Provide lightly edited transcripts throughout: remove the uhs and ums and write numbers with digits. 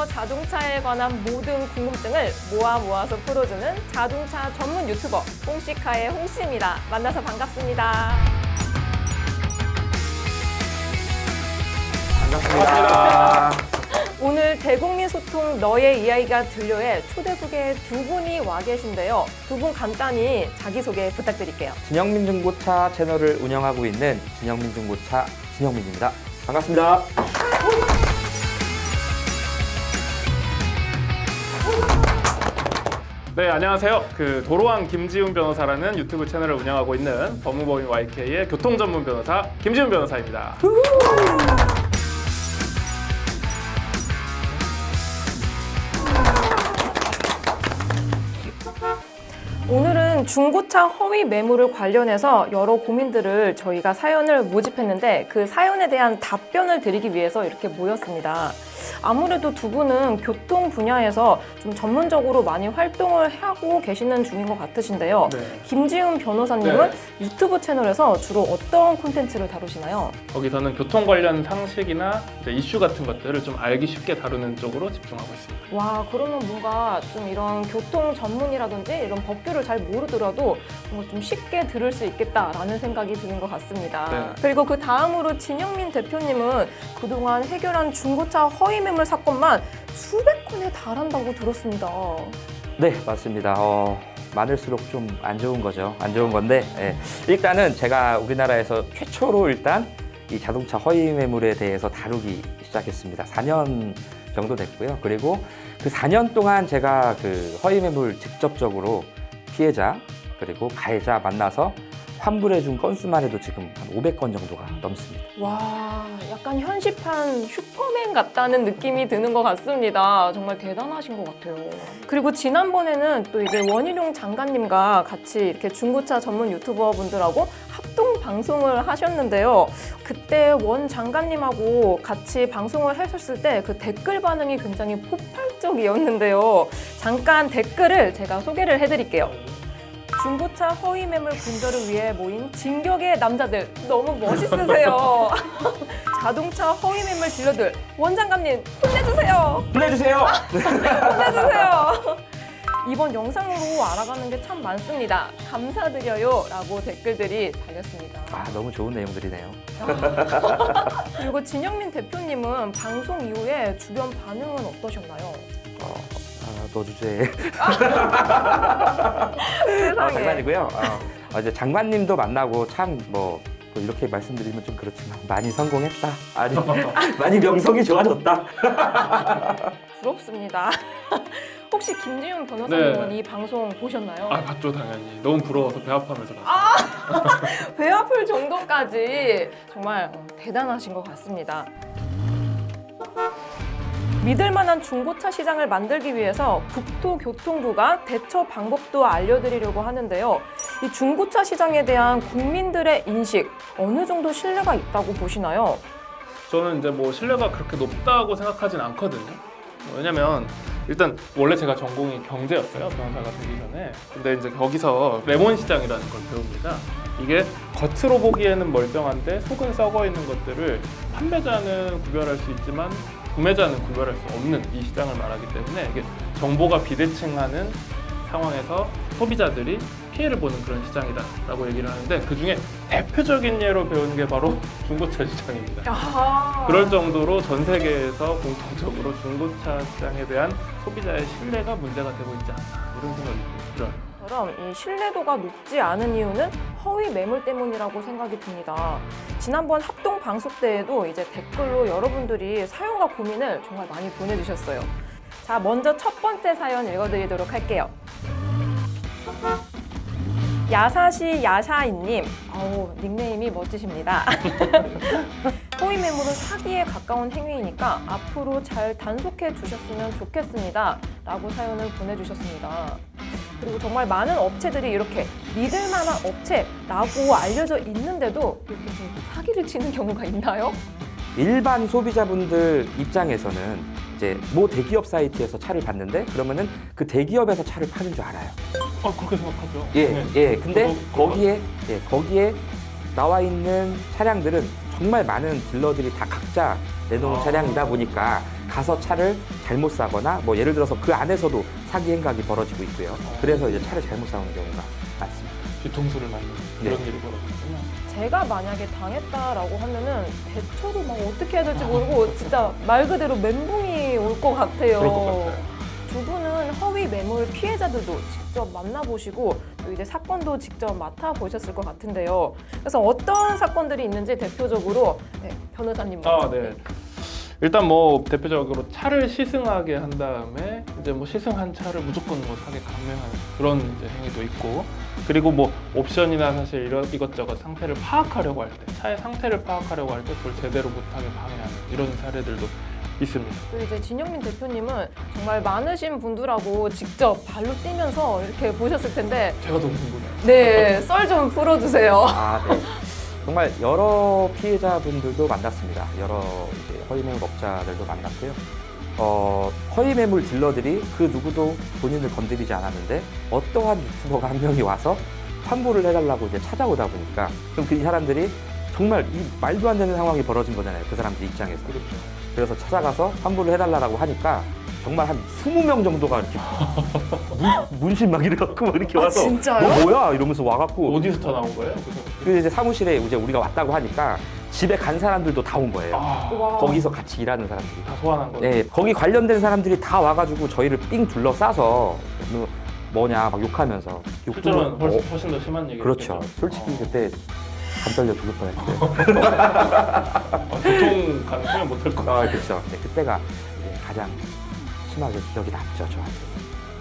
세상에서 자동차에 관한 모든 궁금증을 모아서 풀어주는 자동차 전문 유튜버 홍시카의 홍씨입니다. 만나서 반갑습니다. 반갑습니다. 오늘 대국민 소통 너의 이야기가 들려의 초대 소개 두 분이 와 계신데요. 두 분 간단히 자기소개 부탁드릴게요. 진영민 중고차 채널을 운영하고 있는 진영민 중고차 진영민입니다. 반갑습니다. 네, 안녕하세요. 도로왕 김지훈 변호사라는 유튜브 채널을 운영하고 있는 법무법인 YK의 교통 전문 변호사 김지훈 변호사입니다. 오늘은 중고차 허위 매물을 관련해서 여러 고민들을 저희가 사연을 모집했는데 그 사연에 대한 답변을 드리기 위해서 이렇게 모였습니다. 아무래도 두 분은 교통 분야에서 좀 전문적으로 많이 활동을 하고 계시는 중인 것 같으신데요. 네. 김지훈 변호사님은 네. 유튜브 채널에서 주로 어떤 콘텐츠를 다루시나요? 거기서는 교통 관련 상식이나 이제 이슈 같은 것들을 좀 알기 쉽게 다루는 쪽으로 집중하고 있습니다. 와, 그러면 뭔가 좀 이런 교통 전문이라든지 이런 법규를 잘 모르더라도 뭔가 좀 쉽게 들을 수 있겠다라는 생각이 드는 것 같습니다. 네. 그리고 그 다음으로 진영민 대표님은 그동안 해결한 중고차 허위 매물 사건만 수백 건에 달한다고 들었습니다. 네, 맞습니다. 많을수록 좀 안 좋은 거죠. 안 좋은 건데 일단은 제가 우리나라에서 최초로 일단 이 자동차 허위 매물에 대해서 다루기 시작했습니다. 4년 정도 됐고요. 그리고 그 4년 동안 제가 그 허위 매물 직접적으로 피해자 그리고 가해자 만나서 환불해준 건수만 해도 지금 한 500건 정도가 넘습니다. 와, 약간 현시판 슈퍼맨 같다는 느낌이 드는 것 같습니다. 정말 대단하신 것 같아요. 그리고 지난번에는 또 이제 원희룡 장관님과 같이 이렇게 중고차 전문 유튜버 분들하고 합동 방송을 하셨는데요. 그때 원 장관님하고 같이 방송을 하셨을 때 그 댓글 반응이 굉장히 폭발적이었는데요. 잠깐 댓글을 제가 소개를 해드릴게요. 중고차 허위 매물 근절을 위해 모인 진격의 남자들 너무 멋있으세요. 자동차 허위 매물 딜러들 원장관님 혼내주세요. 보내주세요. 혼내주세요. 이번 영상으로 알아가는 게 참 많습니다. 감사드려요 라고 댓글들이 달렸습니다. 아, 너무 좋은 내용들이네요. 그리고 진영민 대표님은 방송 이후에 주변 반응은 어떠셨나요? 너 주제에 세상에. 장난이고요. 이제 장관님도 만나고 참 뭐 이렇게 말씀드리면 좀 그렇지만 많이 성공했다. 아니 많이 명성이 좋아졌다. 부럽습니다. 혹시 김지훈 변호사님은 네. 이 방송 보셨나요? 아, 봤죠, 당연히. 너무 부러워서 배 아파하면서 봤어요. 배 아플 정도까지 정말 대단하신 것 같습니다. 믿을만한 중고차 시장을 만들기 위해서 국토교통부가 대처 방법도 알려드리려고 하는데요. 이 중고차 시장에 대한 국민들의 인식 어느 정도 신뢰가 있다고 보시나요? 저는 이제 뭐 신뢰가 그렇게 높다고 생각하진 않거든요. 왜냐면 일단 원래 제가 전공이 경제였어요, 변호사가 되기 전에. 근데 이제 거기서 레몬 시장이라는 걸 배웁니다. 이게 겉으로 보기에는 멀쩡한데 속은 썩어 있는 것들을 판매자는 구별할 수 있지만 구매자는 구별할 수 없는 이 시장을 말하기 때문에 이게 정보가 비대칭하는 상황에서 소비자들이 피해를 보는 그런 시장이다라고 얘기를 하는데 그중에 대표적인 예로 배우는 게 바로 중고차 시장입니다. 아~ 그럴 정도로 전 세계에서 공통적으로 중고차 시장에 대한 소비자의 신뢰가 문제가 되고 있지 않나 이런 생각이 들어요. 그럼 이 신뢰도가 높지 않은 이유는 허위 매물 때문이라고 생각이 듭니다. 지난번 합동 방송 때에도 이제 댓글로 여러분들이 사연과 고민을 정말 많이 보내주셨어요. 자, 먼저 첫 번째 사연 읽어드리도록 할게요. 야사시 야샤이님, 닉네임이 멋지십니다. 허위 매물은 사기에 가까운 행위이니까 앞으로 잘 단속해 주셨으면 좋겠습니다. 라고 사연을 보내주셨습니다. 그리고 정말 많은 업체들이 이렇게 믿을 만한 업체라고 알려져 있는데도 이렇게 좀 사기를 치는 경우가 있나요? 일반 소비자분들 입장에서는 이제 모 대기업 사이트에서 차를 봤는데 그러면은 그 대기업에서 차를 파는 줄 알아요. 그렇게 생각하죠. 근데 저도 거기에 나와 있는 차량들은 정말 많은 딜러들이 다 각자 내놓은 차량이다 보니까 가서 차를 잘못 사거나 뭐 예를 들어서 그 안에서도 사기 행각이 벌어지고 있고요. 그래서 이제 차를 잘못 사오는 경우가 많습니다. 뒤통수를 맞는 그런 일이 벌어지군요. 제가 만약에 당했다라고 하면은 대처를 막 어떻게 해야 될지 모르고 진짜 말 그대로 멘붕이 올 것 같아요. 그럴 것 같아요. 두 분은 허위 매물 피해자들도 직접 만나보시고 또 이제 사건도 직접 맡아보셨을 것 같은데요. 그래서 어떤 사건들이 있는지 대표적으로 변호사님 먼저. 네. 일단 뭐 대표적으로 차를 시승하게 한 다음에 이제 뭐 시승한 차를 무조건 뭐 사게 강매하는 그런 이제 행위도 있고, 그리고 뭐 옵션이나 사실 이것저것 상태를 파악하려고 할 때, 차의 상태를 파악하려고 할 때 그걸 제대로 못하게 방해하는 이런 사례들도 있습니다. 또 이제 진영민 대표님은 정말 많으신 분들하고 직접 발로 뛰면서 이렇게 보셨을 텐데, 제가 너무 궁금해요. 네, 썰 좀 풀어주세요. 네. 정말 여러 피해자분들도 만났습니다. 여러 이제 허위매물 업자들도 만났고요. 허위매물 딜러들이 그 누구도 본인을 건드리지 않았는데 어떠한 유튜버가 한 명이 와서 환불을 해달라고 이제 찾아오다 보니까 그럼 그 사람들이 정말 이 말도 안 되는 상황이 벌어진 거잖아요. 그 사람들 입장에서. 그렇죠. 그래서 찾아가서 환불을 해달라고 하니까 정말 한 20명 정도가 이렇게 문신 막 이래갖고 막 이렇게 와서 진짜요? 뭐야 이러면서 와갖고 어디서 다 나온 거예요? 그 이제 사무실에 이제 우리가 왔다고 하니까 집에 간 사람들도 다 온 거예요. 와. 거기서 같이 일하는 사람들이. 다 소환한 거예요? 네, 거기 관련된 사람들이 다 와가지고 저희를 삥 둘러싸서 뭐냐 막 욕하면서. 실제로는 훨씬 더 심한 얘기를 그렇죠. 했겠죠. 솔직히 그때 간 떨려 죽을 뻔했어요. 교통 가능하면 못할 것 같아요. 그렇죠. 네, 그때가 이제 가장 심하게 기억이 남죠, 저한테.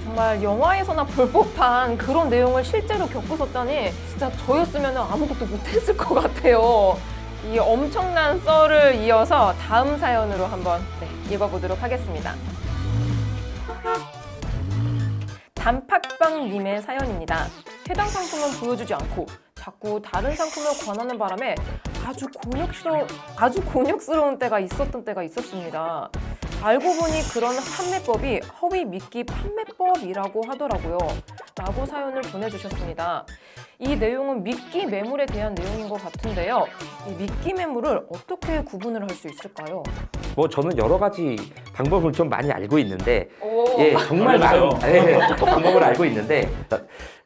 정말 영화에서나 볼 법한 그런 내용을 실제로 겪으셨다니 진짜 저였으면 아무것도 못했을 것 같아요. 이 엄청난 썰을 이어서 다음 사연으로 한번 읽어보도록 하겠습니다. 단팥빵님의 사연입니다. 해당 상품은 보여주지 않고 자꾸 다른 상품을 권하는 바람에 아주 곤욕스러운 때가 있었던 때가 있었습니다. 알고 보니 그런 판매법이 허위 미끼 판매법이라고 하더라고요. 라고 사연을 보내주셨습니다. 이 내용은 미끼 매물에 대한 내용인 것 같은데요. 이 미끼 매물을 어떻게 구분을 할 수 있을까요? 뭐 저는 여러 가지 방법을 좀 많이 알고 있는데, 오. 예, 정말 많은 알려주세요. 방법을 알고 있는데,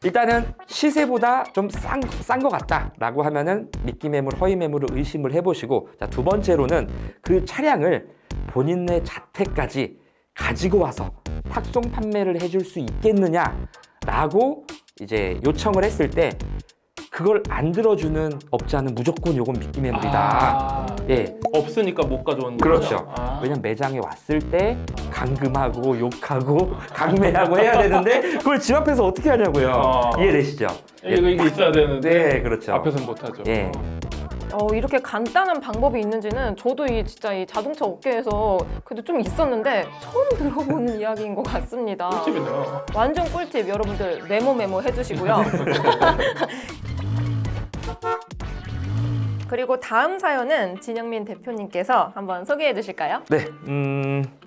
일단은 시세보다 좀 싼 것 같다라고 하면은 미끼 매물, 허위 매물을 의심을 해보시고, 자, 두 번째로는 그 차량을 본인의 자택까지 가지고 와서 탁송 판매를 해줄 수 있겠느냐라고 이제 요청을 했을 때 그걸 안 들어주는 업자는 무조건 요건 미끼 매물이다. 예. 없으니까 못 가져온 그렇죠. 거죠? 왜냐면 매장에 왔을 때 감금하고 욕하고 강매하고 해야 되는데 그걸 집 앞에서 어떻게 하냐고요. 이해되시죠? 이게 있어야 되는데 네, 그렇죠. 앞에서는 못하죠. 예. 이렇게 간단한 방법이 있는지는 저도 진짜 이 자동차 업계에서 그래도 좀 있었는데 처음 들어보는 이야기인 것 같습니다. 꿀팁이네요. 완전 꿀팁 여러분들 메모 해주시고요. 그리고 다음 사연은 진영민 대표님께서 한번 소개해 주실까요? 네,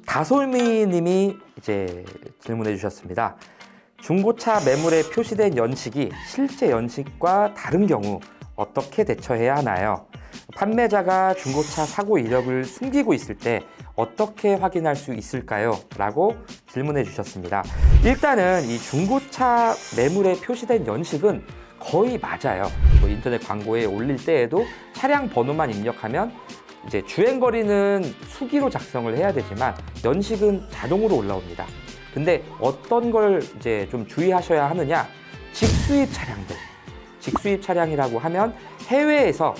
다솔미님이 이제 질문해 주셨습니다. 중고차 매물에 표시된 연식이 실제 연식과 다른 경우 어떻게 대처해야 하나요? 판매자가 중고차 사고 이력을 숨기고 있을 때 어떻게 확인할 수 있을까요? 라고 질문해 주셨습니다. 일단은 이 중고차 매물에 표시된 연식은 거의 맞아요. 뭐 인터넷 광고에 올릴 때에도 차량 번호만 입력하면 이제 주행거리는 수기로 작성을 해야 되지만 연식은 자동으로 올라옵니다. 근데 어떤 걸 이제 좀 주의하셔야 하느냐? 직수입 차량들. 직수입 차량이라고 하면 해외에서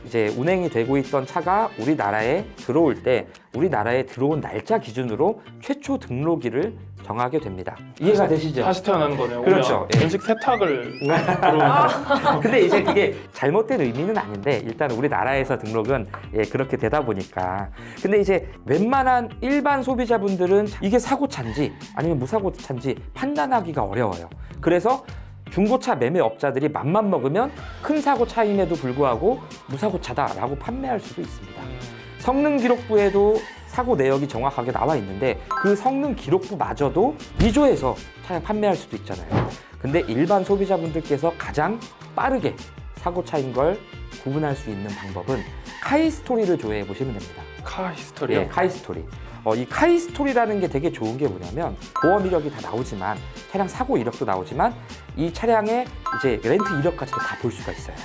이제 운행이 되고 있던 차가 우리나라에 들어올 때 우리나라에 들어온 날짜 기준으로 최초 등록일을 정하게 됩니다. 이해가 되시죠? 다시 태어나는 거네요. 그렇죠. 예. 연식 세탁을 들어오는 근데 이제 그게 잘못된 의미는 아닌데 일단 우리나라에서 등록은 그렇게 되다 보니까. 근데 이제 웬만한 일반 소비자분들은 이게 사고차인지 아니면 무사고차인지 판단하기가 어려워요. 그래서 중고차 매매업자들이 맘만 먹으면 큰 사고차임에도 불구하고 무사고차다라고 판매할 수도 있습니다. 성능 기록부에도 사고 내역이 정확하게 나와 있는데 그 성능 기록부마저도 위조해서 차량 판매할 수도 있잖아요. 근데 일반 소비자분들께서 가장 빠르게 사고차인 걸 구분할 수 있는 방법은 카이스토리를 조회해 보시면 됩니다. 카 히스토리요? 카이스토리. 이 카이스토리라는 게 되게 좋은 게 뭐냐면 보험 이력이 다 나오지만 차량 사고 이력도 나오지만 이 차량의 이제 렌트 이력까지도 다 볼 수가 있어요.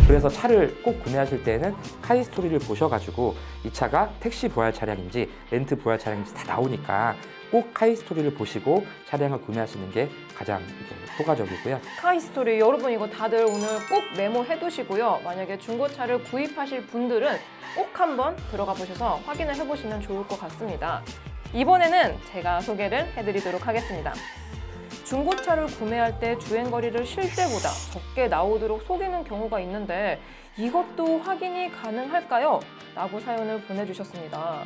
그래서 차를 꼭 구매하실 때는 카이스토리를 보셔가지고 이 차가 택시 부활 차량인지 렌트 부활 차량인지 다 나오니까 꼭 카이스토리를 보시고 차량을 구매하시는 게 가장 이제 효과적이고요. 카이스토리 여러분 이거 다들 오늘 꼭 메모해 두시고요. 만약에 중고차를 구입하실 분들은 꼭 한번 들어가 보셔서 확인을 해보시면 좋을 것 같습니다. 이번에는 제가 소개를 해드리도록 하겠습니다. 중고차를 구매할 때 주행거리를 실제보다 적게 나오도록 속이는 경우가 있는데 이것도 확인이 가능할까요? 라고 사연을 보내주셨습니다.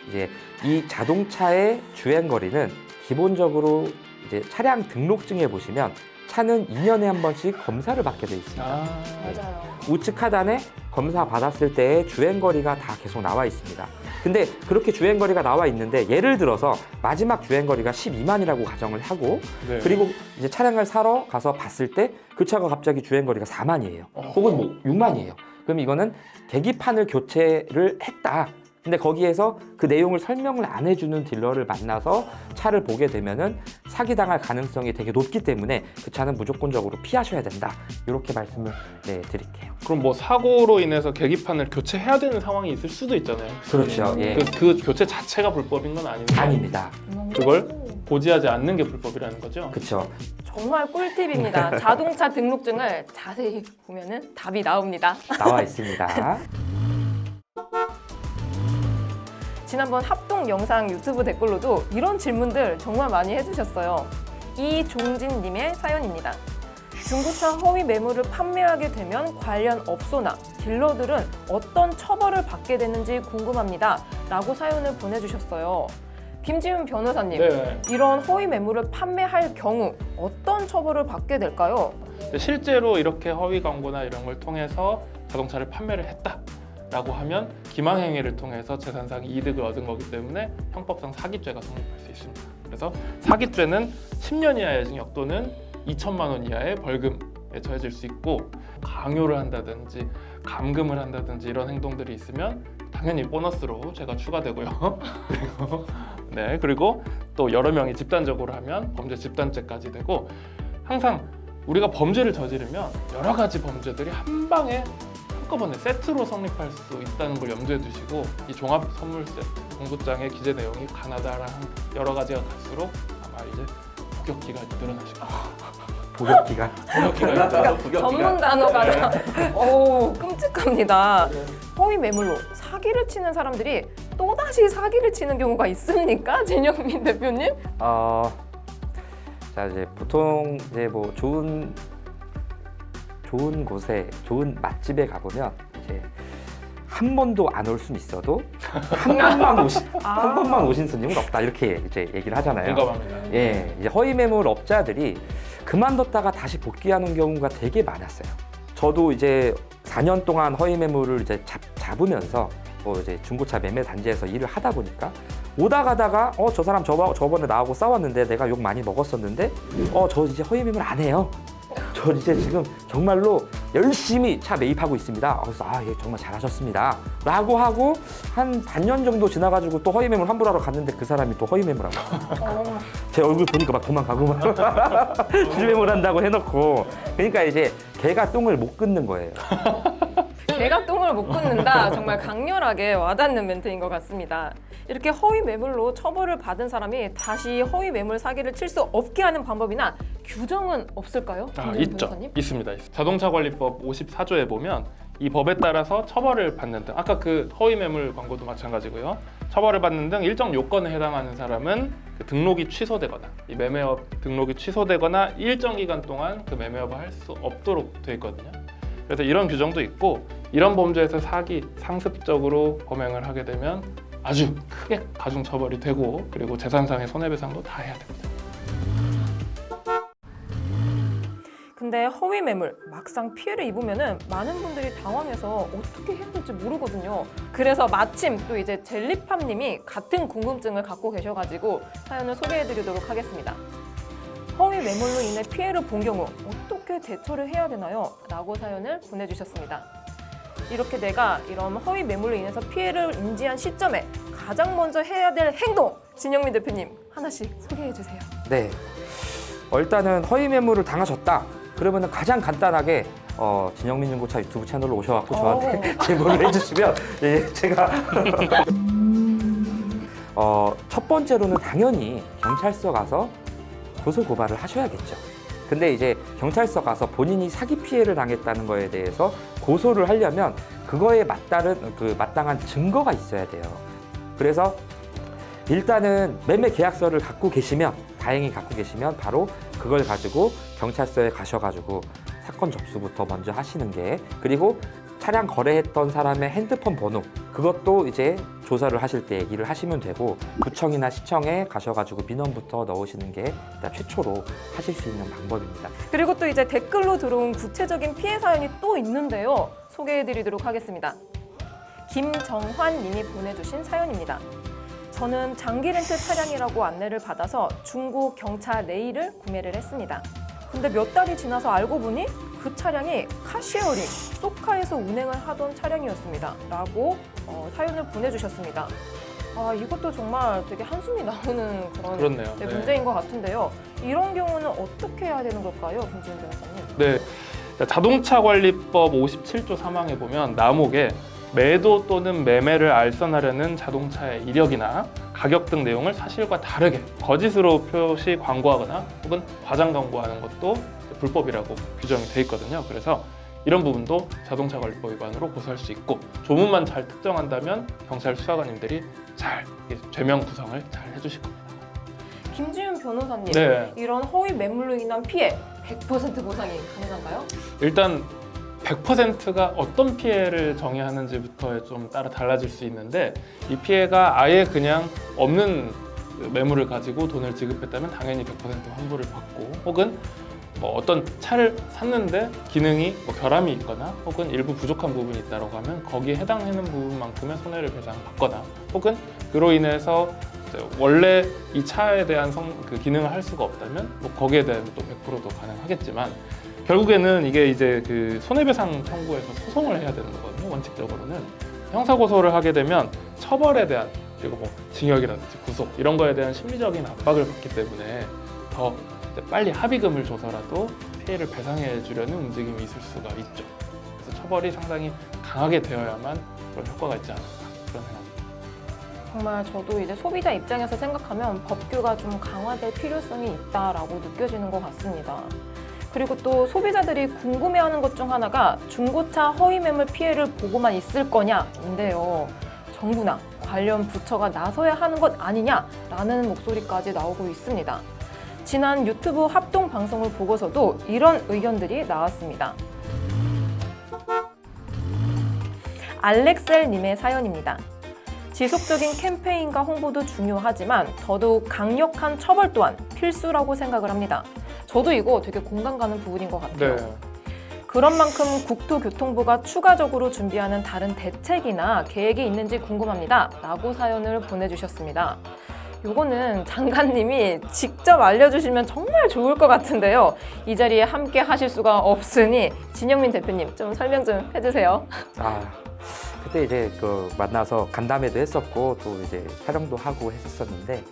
이제 이 자동차의 주행거리는 기본적으로 이제 차량 등록증에 보시면 차는 2년에 한 번씩 검사를 받게 돼 있습니다. 맞아요. 우측 하단에 검사 받았을 때의 주행거리가 다 계속 나와 있습니다. 근데 그렇게 주행거리가 나와 있는데 예를 들어서 마지막 주행거리가 12만이라고 가정을 하고 네. 그리고 이제 차량을 사러 가서 봤을 때 그 차가 갑자기 주행거리가 4만이에요. 혹은 뭐 6만이에요. 그럼 이거는 계기판을 교체를 했다. 근데 거기에서 그 내용을 설명을 안 해주는 딜러를 만나서 차를 보게 되면은 사기당할 가능성이 되게 높기 때문에 그 차는 무조건적으로 피하셔야 된다. 이렇게 말씀을 드릴게요. 그럼 뭐 사고로 인해서 계기판을 교체해야 되는 상황이 있을 수도 있잖아요. 그렇죠. 예. 그 교체 자체가 불법인 건 아닌데 아닙니다. 그걸 고지하지 않는 게 불법이라는 거죠? 그렇죠. 정말 꿀팁입니다. 자동차 등록증을 자세히 보면은 답이 나옵니다. 나와 있습니다. 지난번 합동 영상 유튜브 댓글로도 이런 질문들 정말 많이 해주셨어요. 이종진님의 사연입니다. 중고차 허위 매물을 판매하게 되면 관련 업소나 딜러들은 어떤 처벌을 받게 되는지 궁금합니다. 라고 사연을 보내주셨어요. 김지훈 변호사님, 네. 이런 허위 매물을 판매할 경우 어떤 처벌을 받게 될까요? 실제로 이렇게 허위 광고나 이런 걸 통해서 자동차를 판매를 했다라고 하면 기망행위를 통해서 재산상 이득을 얻은 거기 때문에 형법상 사기죄가 성립할 수 있습니다. 그래서 사기죄는 10년 이하의 징역 또는 2천만 원 이하의 벌금에 처해질 수 있고 강요를 한다든지 감금을 한다든지 이런 행동들이 있으면 당연히 보너스로 죄가 추가되고요. 그리고 또 여러 명이 집단적으로 하면 범죄 집단죄까지 되고 항상 우리가 범죄를 저지르면 여러 가지 범죄들이 한 방에 한꺼번에 세트로 성립할 수 있다는 걸 염두에 두시고 이 종합 선물 세트 공소장의 기재 내용이 가나다랑 여러 가지가 갈수록 아마 이제 복역기가 늘어나실 거예요. 복역기간. 전문 단어가 오, 끔찍합니다. 허위 매물로 사기를 치는 사람들이 또다시 사기를 치는 경우가 있습니까? 진영민 대표님? 자 이제 보통 이제 뭐 좋은 곳에 좋은 맛집에 가보면 이제 한 번도 안 올 수는 있어도 한 번만 오신 손님은 없다 이렇게 이제 얘기를 하잖아요. 공감합니다. 예, 이제 허위 매물 업자들이 그만뒀다가 다시 복귀하는 경우가 되게 많았어요. 저도 이제 4년 동안 허위 매물을 이제 잡으면서 이제 중고차 매매 단지에서 일을 하다 보니까 오다 가다가 저 사람 저번에 나하고 싸웠는데 내가 욕 많이 먹었었는데 저 이제 허위 매물 안 해요. 저 이제 지금 정말로 열심히 차 매입하고 있습니다. 그래서 예, 정말 잘하셨습니다. 라고 하고 한 반년 정도 지나가지고 또 허위 매물 환불하러 갔는데 그 사람이 또 허위 매물하고 제 얼굴 보니까 막 도망가고 막 실매물 한다고 해놓고 그러니까 이제 개가 똥을 못 끊는 거예요. 개가 똥을 못 끊는다. 정말 강렬하게 와닿는 멘트인 것 같습니다. 이렇게 허위 매물로 처벌을 받은 사람이 다시 허위 매물 사기를 칠 수 없게 하는 방법이나 규정은 없을까요? 있죠. 있습니다. 자동차관리법 54조에 보면 이 법에 따라서 처벌을 받는 등 아까 그 허위 매물 광고도 마찬가지고요. 처벌을 받는 등 일정 요건에 해당하는 사람은 그 등록이 취소되거나 이 매매업 등록이 취소되거나 일정 기간 동안 그 매매업을 할 수 없도록 되어 있거든요. 그래서 이런 규정도 있고 이런 범죄에서 사기, 상습적으로 범행을 하게 되면 아주 크게 가중 처벌이 되고 그리고 재산상의 손해배상도 다 해야 됩니다. 근데 허위 매물 막상 피해를 입으면은 많은 분들이 당황해서 어떻게 해야 될지 모르거든요. 그래서 마침 또 이제 젤리팜님이 같은 궁금증을 갖고 계셔가지고 사연을 소개해드리도록 하겠습니다. 허위 매물로 인해 피해를 본 경우 어떻게 대처를 해야 되나요? 라고 사연을 보내주셨습니다. 이렇게 내가 이런 허위 매물로 인해서 피해를 인지한 시점에 가장 먼저 해야 될 행동 진영민 대표님 하나씩 소개해 주세요. 네. 일단은 허위 매물을 당하셨다. 그러면은 가장 간단하게 진영민 중고차 유튜브 채널로 오셔갖고 저한테 제보를 해주시면 제가 첫 번째로는 당연히 경찰서 가서 고소 고발을 하셔야겠죠. 근데 이제 경찰서 가서 본인이 사기 피해를 당했다는 거에 대해서 고소를 하려면 그거에 마땅한 증거가 있어야 돼요. 그래서 일단은 매매 계약서를 다행히 갖고 계시면 바로 그걸 가지고 경찰서에 가셔가지고 사건 접수부터 먼저 하시는 게, 그리고 차량 거래했던 사람의 핸드폰 번호, 그것도 이제 조사를 하실 때 얘기를 하시면 되고, 구청이나 시청에 가셔가지고 민원부터 넣으시는 게 일단 최초로 하실 수 있는 방법입니다. 그리고 또 이제 댓글로 들어온 구체적인 피해 사연이 또 있는데요. 소개해 드리도록 하겠습니다. 김정환 님이 보내주신 사연입니다. 저는 장기 렌트 차량이라고 안내를 받아서 중고 경차 레일을 구매를 했습니다. 근데 몇 달이 지나서 알고 보니 그 차량이 카시어링, 소카에서 운행을 하던 차량이었습니다. 라고 사연을 보내주셨습니다. 이것도 정말 되게 한숨이 나오는 그런 그렇네요. 네. 문제인 것 같은데요. 이런 경우는 어떻게 해야 되는 걸까요, 김지훈 변호사님? 네. 자동차관리법 57조 3항에 보면 남목에 매도 또는 매매를 알선하려는 자동차의 이력이나 가격 등 내용을 사실과 다르게 거짓으로 표시 광고하거나 혹은 과장 광고하는 것도 불법이라고 규정이 돼 있거든요. 그래서 이런 부분도 자동차관리법 위반으로 고소할 수 있고, 조문만 잘 특정한다면 경찰 수사관님들이 잘 죄명 구성을 잘 해주실 겁니다. 김지훈 변호사님, 네. 이런 허위 매물로 인한 피해 100% 보상이 가능한가요? 일단 100%가 어떤 피해를 정의하는지부터에 좀 따라 달라질 수 있는데, 이 피해가 아예 그냥 없는 매물을 가지고 돈을 지급했다면 당연히 100% 환불을 받고, 혹은 뭐 어떤 차를 샀는데 기능이 결함이 있거나 혹은 일부 부족한 부분이 있다고 하면 거기에 해당하는 부분만큼의 손해를 배상받거나, 혹은 그로 인해서 원래 이 차에 대한 기능을 할 수가 없다면 거기에 대한 또 100%도 가능하겠지만, 결국에는 이게 이제 그 손해배상 청구에서 소송을 해야 되는 거거든요. 원칙적으로는 형사고소를 하게 되면 처벌에 대한, 그리고 뭐 징역이라든지 구속 이런 거에 대한 심리적인 압박을 받기 때문에 더 빨리 합의금을 줘서라도 피해를 배상해 주려는 움직임이 있을 수가 있죠. 그래서 처벌이 상당히 강하게 되어야만 그런 효과가 있지 않을까, 그런 생각입니다. 정말 저도 이제 소비자 입장에서 생각하면 법규가 좀 강화될 필요성이 있다라고 느껴지는 것 같습니다. 그리고 또 소비자들이 궁금해하는 것 중 하나가 중고차 허위 매물 피해를 보고만 있을 거냐인데요. 정부나 관련 부처가 나서야 하는 것 아니냐라는 목소리까지 나오고 있습니다. 지난 유튜브 합동 방송을 보고서도 이런 의견들이 나왔습니다. 알렉셀님의 사연입니다. 지속적인 캠페인과 홍보도 중요하지만 더더욱 강력한 처벌 또한 필수라고 생각을 합니다. 저도 이거 되게 공감 가는 부분인 것 같아요. 네. 그런 만큼 국토교통부가 추가적으로 준비하는 다른 대책이나 계획이 있는지 궁금합니다. 라고 사연을 보내주셨습니다. 요거는 장관님이 직접 알려주시면 정말 좋을 것 같은데요. 이 자리에 함께 하실 수가 없으니 진영민 대표님 좀 설명 좀 해주세요. 그때 이제 만나서 간담회도 했었고 또 이제 촬영도 하고 했었는데,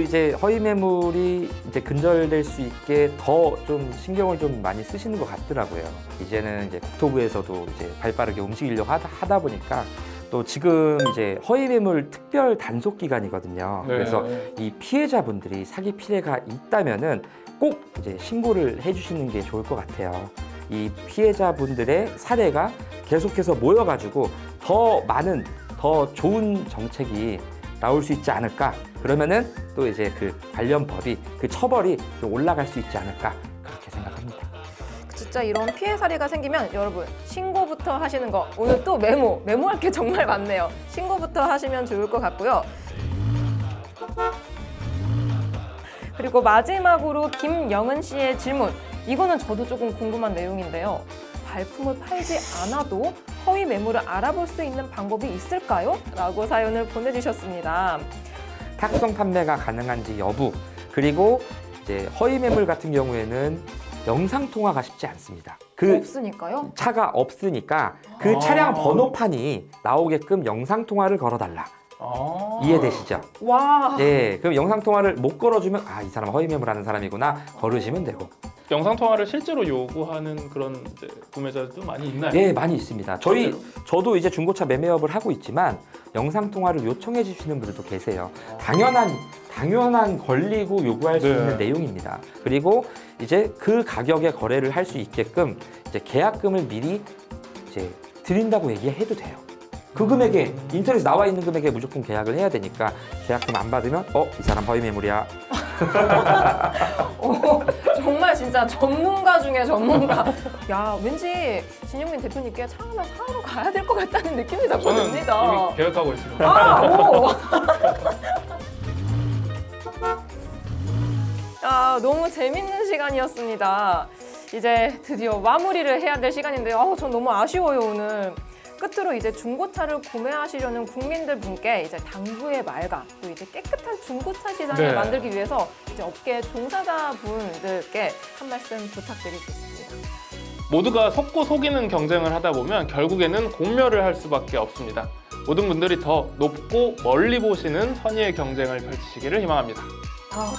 이제 허위 매물이 이제 근절될 수 있게 더 좀 신경을 좀 많이 쓰시는 것 같더라고요. 이제는 이제 국토부에서도 이제 발빠르게 움직이려고 하다 보니까, 또 지금 이제 허위 매물 특별 단속 기간이거든요. 네. 그래서 이 피해자분들이 사기 피해가 있다면은 꼭 이제 신고를 해주시는 게 좋을 것 같아요. 이 피해자분들의 사례가 계속해서 모여가지고 더 많은, 더 좋은 정책이 나올 수 있지 않을까. 그러면은 또 이제 그 관련 법이, 그 처벌이 좀 올라갈 수 있지 않을까, 그렇게 생각합니다. 진짜 이런 피해 사례가 생기면 여러분 신고부터 하시는 거, 오늘 또 메모할 게 정말 많네요. 신고부터 하시면 좋을 것 같고요. 그리고 마지막으로 김영은 씨의 질문, 이거는 저도 조금 궁금한 내용인데요. 발품을 팔지 않아도 허위 매물을 알아볼 수 있는 방법이 있을까요? 라고 사연을 보내주셨습니다. 탁송 판매가 가능한지 여부, 그리고 이제 허위 매물 같은 경우에는 영상 통화가 쉽지 않습니다. 그 없으니까요? 차가 없으니까 그 차량 번호판이 나오게끔 영상 통화를 걸어달라. 이해되시죠? 와. 네, 그럼 영상 통화를 못 걸어주면 아, 이 사람 허위 매물하는 사람이구나 걸으시면 되고. 영상 통화를 실제로 요구하는 그런 이제 구매자들도 많이 있나요? 네, 많이 있습니다. 저도 이제 중고차 매매업을 하고 있지만 영상 통화를 요청해 주시는 분들도 계세요. 당연한 권리고 요구할 수 네. 있는 내용입니다. 그리고 이제 그 가격에 거래를 할 수 있게끔 이제 계약금을 미리 이제 드린다고 얘기해도 돼요. 그 금액에 인터넷에 나와 있는 금액에 무조건 계약을 해야 되니까 계약금 안 받으면 이 사람 허위 매물이야. 정말 진짜 전문가 중에 전문가. 야, 왠지 진영민 대표님께 차 하나 사러 가야 될 것 같다는 느낌이 자꾸 저는 듭니다. 이미 계획하고 있습니다. 아, 오. 아, 너무 재밌는 시간이었습니다. 이제 드디어 마무리를 해야 될 시간인데요. 전 너무 아쉬워요, 오늘. 끝으로 이제 중고차를 구매하시려는 국민들 분께 이제 당부의 말과 또 이제 깨끗한 중고차 시장을 네. 만들기 위해서 이제 업계 종사자 분들께 한 말씀 부탁드리겠습니다. 모두가 속고 속이는 경쟁을 하다 보면 결국에는 공멸을 할 수밖에 없습니다. 모든 분들이 더 높고 멀리 보시는 선의의 경쟁을 펼치시기를 희망합니다.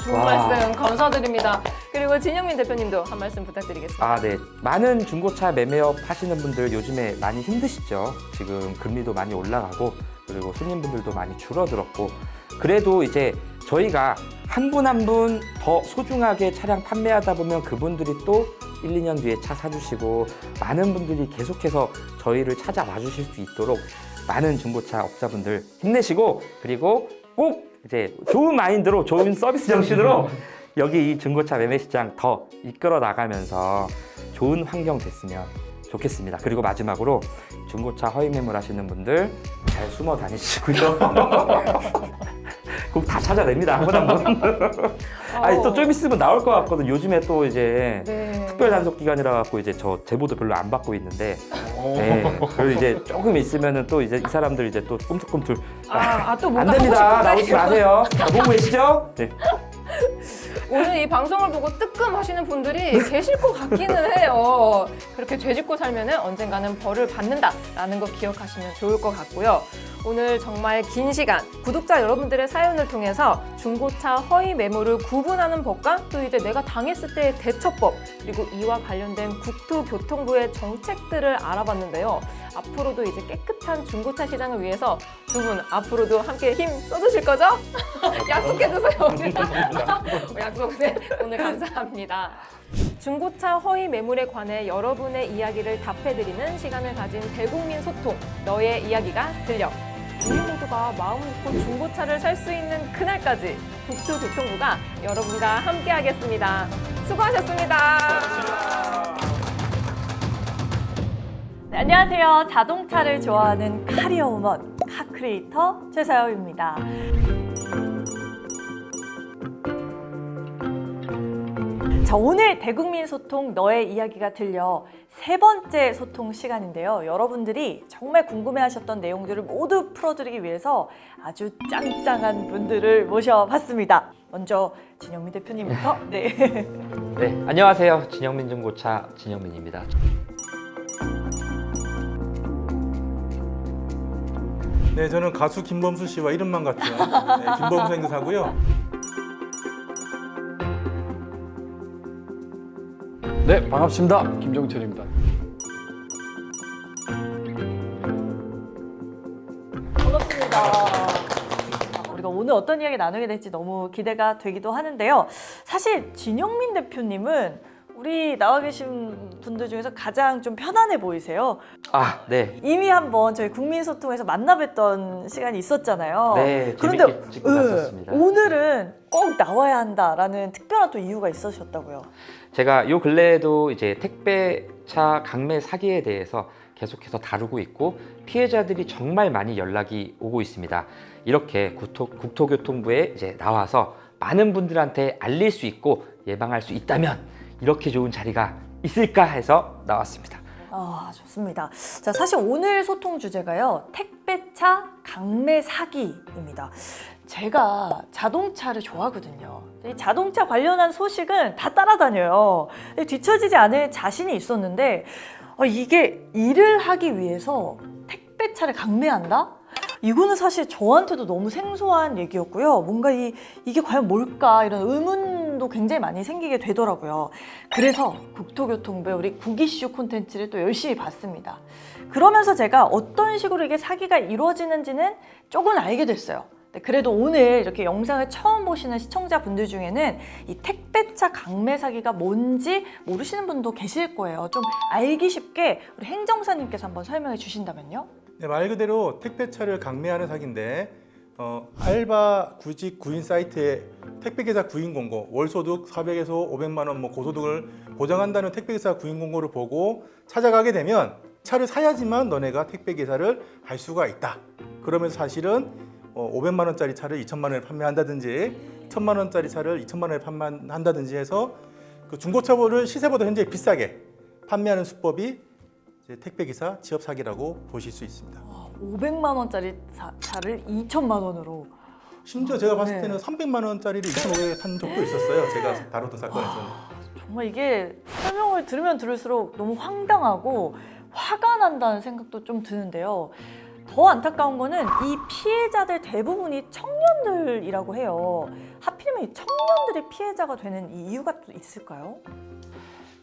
좋은 와. 말씀 감사드립니다. 그리고 진영민 대표님도 한 말씀 부탁드리겠습니다. 아, 네. 많은 중고차 매매업 하시는 분들 요즘에 많이 힘드시죠? 지금 금리도 많이 올라가고 그리고 손님분들도 많이 줄어들었고 그래도 이제 저희가 한 분 한 분 더 소중하게 차량 판매하다 보면 그분들이 또 1, 2년 뒤에 차 사주시고 많은 분들이 계속해서 저희를 찾아와 주실 수 있도록 많은 중고차 업자분들 힘내시고 그리고 꼭 이제 좋은 마인드로 좋은 서비스 정신으로 여기 이 중고차 매매 시장 더 이끌어 나가면서 좋은 환경 됐으면 좋겠습니다. 그리고 마지막으로 중고차 허위 매물 하시는 분들 잘 숨어 다니시고요. 꼭 다 찾아냅니다. 한 분 한 분. 아니 또 좀 있으면 나올 것 같거든. 요즘에 또 이제 네. 특별 단속 기간이라 갖고 이제 저 제보도 별로 안 받고 있는데 오. 네. 그리고 이제 조금 있으면은 또 이제 이 사람들 이제 또 꿈틀꿈틀 또 안 뭔가 됩니다. 하고 나오지 싶은데. 마세요. 다 보고 계시죠? 네. 오늘 이 방송을 보고 뜨끔하시는 분들이 계실 것 같기는 해요. 그렇게 죄짓고 살면은 언젠가는 벌을 받는다라는 거 기억하시면 좋을 것 같고요. 오늘 정말 긴 시간 구독자 여러분들의 사연을 통해서 중고차 허위 매물을 구분하는 법과 또 이제 내가 당했을 때의 대처법 그리고 이와 관련된 국토교통부의 정책들을 알아봤는데요. 앞으로도 이제 깨끗한 중고차 시장을 위해서 두 분 앞으로도 함께 힘 써주실 거죠? 약속해주세요. 오늘. 약속. 네. 오늘 감사합니다. 중고차 허위 매물에 관해 여러분의 이야기를 답해드리는 시간을 가진 대국민 소통, 너의 이야기가 들려. 우리 모두가 마음 놓고 중고차를 살 수 있는 그날까지 국토교통부가 여러분과 함께하겠습니다. 수고하셨습니다. 네, 안녕하세요. 자동차를 좋아하는 카리어 우먼, 카크리에이터 최서영입니다. 자, 오늘 대국민 소통 너의 이야기가 들려 세 번째 소통 시간인데요. 여러분들이 정말 궁금해하셨던 내용들을 모두 풀어드리기 위해서 아주 짱짱한 분들을 모셔봤습니다. 먼저 진영민 대표님부터. 네. 네, 안녕하세요. 진영민 중고차 진영민입니다. 네, 저는 가수 김범수 씨와 이름만 같은 김범수 행사고요. 네, 반갑습니다. 김종철입니다. 반갑습니다. 우리가 오늘 어떤 이야기 나누게 될지 너무 기대가 되기도 하는데요. 사실 진영민 대표님은 우리 나와 계신 분들 중에서 가장 좀 편안해 보이세요. 아, 네. 이미 한번 저희 국민소통에서 만나뵀던 시간이 있었잖아요. 네, 그런데 재밌게 찍고 갔었습니다. 오늘은 꼭 나와야 한다라는 특별한 또 이유가 있으셨다고요. 제가 요 근래에도 이제 택배차 강매 사기에 대해서 계속해서 다루고 있고 피해자들이 정말 많이 연락이 오고 있습니다. 이렇게 국토교통부에 이제 나와서 많은 분들한테 알릴 수 있고 예방할 수 있다면 이렇게 좋은 자리가 있을까 해서 나왔습니다. 아, 좋습니다. 자, 사실 오늘 소통 주제가요. 택배차 강매 사기입니다. 제가 자동차를 좋아하거든요. 이 자동차 관련한 소식은 다 따라다녀요. 뒤처지지 않을 자신이 있었는데 이게 일을 하기 위해서 택배차를 강매한다? 이거는 사실 저한테도 너무 생소한 얘기였고요. 뭔가 이게 과연 뭘까 이런 의문도 굉장히 많이 생기게 되더라고요. 그래서 국토교통부의 우리 국이슈 콘텐츠를 또 열심히 봤습니다. 그러면서 제가 어떤 식으로 이게 사기가 이루어지는지는 조금 알게 됐어요. 그래도 오늘 이렇게 영상을 처음 보시는 시청자분들 중에는 이 택배차 강매 사기가 뭔지 모르시는 분도 계실 거예요. 좀 알기 쉽게 우리 행정사님께서 한번 설명해 주신다면요. 네, 말 그대로 택배차를 강매하는 사기인데 알바 구직 구인 사이트에 택배기사 구인 공고, 월소득 400에서 500만 원 고소득을 보장한다는 택배기사 구인 공고를 보고 찾아가게 되면 차를 사야지만 너네가 택배기사를 할 수가 있다. 그러면서 사실은 500만 원짜리 차를 2천만 원에 판매한다든지 1,000만 원짜리 차를 2천만 원에 판매한다든지 해서 그 중고차를 시세보다 현재 비싸게 판매하는 수법이 이제 택배기사 지업 사기라고 보실 수 있습니다. 500만 원짜리 차를 2천만 원으로. 심지어 제가 봤을 네. 때는 300만 원짜리를 2,500에 판 적도 있었어요. 제가 다뤘던 사건에서는. 정말 이게 설명을 들으면 들을수록 너무 황당하고 화가 난다는 생각도 좀 드는데요. 더 안타까운 거는 이 피해자들 대부분이 청년들이라고 해요. 하필이면 이 청년들이 피해자가 되는 이 이유가 또 있을까요?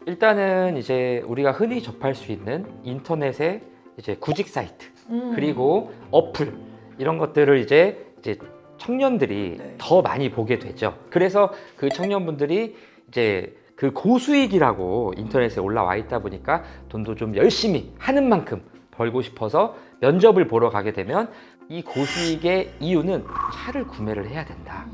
일단은 이제 우리가 흔히 접할 수 있는 인터넷의 이제 구직 사이트 그리고 어플 이런 것들을 이제 청년들이 네. 더 많이 보게 되죠. 그래서 그 청년분들이 이제 그 고수익이라고 인터넷에 올라와 있다 보니까 돈도 좀 열심히 하는 만큼 벌고 싶어서 면접을 보러 가게 되면 이 고수익의 이유는 차를 구매를 해야 된다.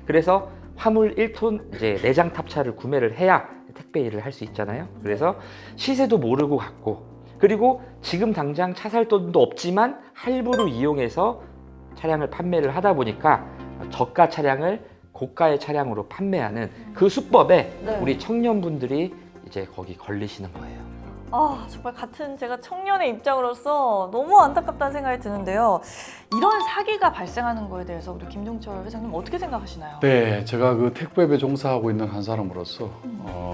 그래서 화물 1톤 이제 내장 탑차를 구매를 해야 택배 일을 할 수 있잖아요. 그래서 시세도 모르고 갔고, 그리고 지금 당장 차 살 돈도 없지만 할부를 이용해서 차량을 판매를 하다 보니까 저가 차량을 고가의 차량으로 판매하는 그 수법에 네. 우리 청년분들이 이제 거기 걸리시는 거예요. 아, 정말 같은 제가 청년의 입장으로서 너무 안타깝다는 생각이 드는데요. 이런 사기가 발생하는 거에 대해서 우리 김종철 회장님 어떻게 생각하시나요? 네, 제가 그 택배업에 종사하고 있는 한 사람으로서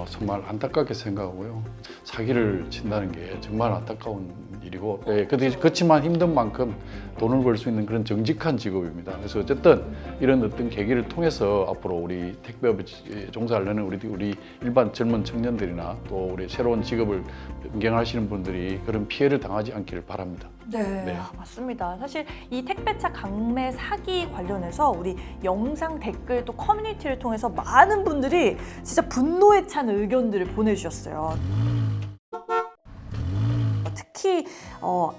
정말 안타깝게 생각하고요. 사기를 친다는 게 정말 안타까운 일이고, 네, 그렇지만 힘든 만큼 돈을 벌 수 있는 그런 정직한 직업입니다. 그래서 어쨌든 이런 어떤 계기를 통해서 앞으로 우리 택배업에 종사하려는 우리 일반 젊은 청년들이나 또 우리 새로운 직업을 변경하시는 분들이 그런 피해를 당하지 않기를 바랍니다. 네, 맞습니다. 사실 이 택배차 강매 사기 관련해서 우리 영상 댓글 또 커뮤니티를 통해서 많은 분들이 진짜 분노에 찬 의견들을 보내주셨어요. 특히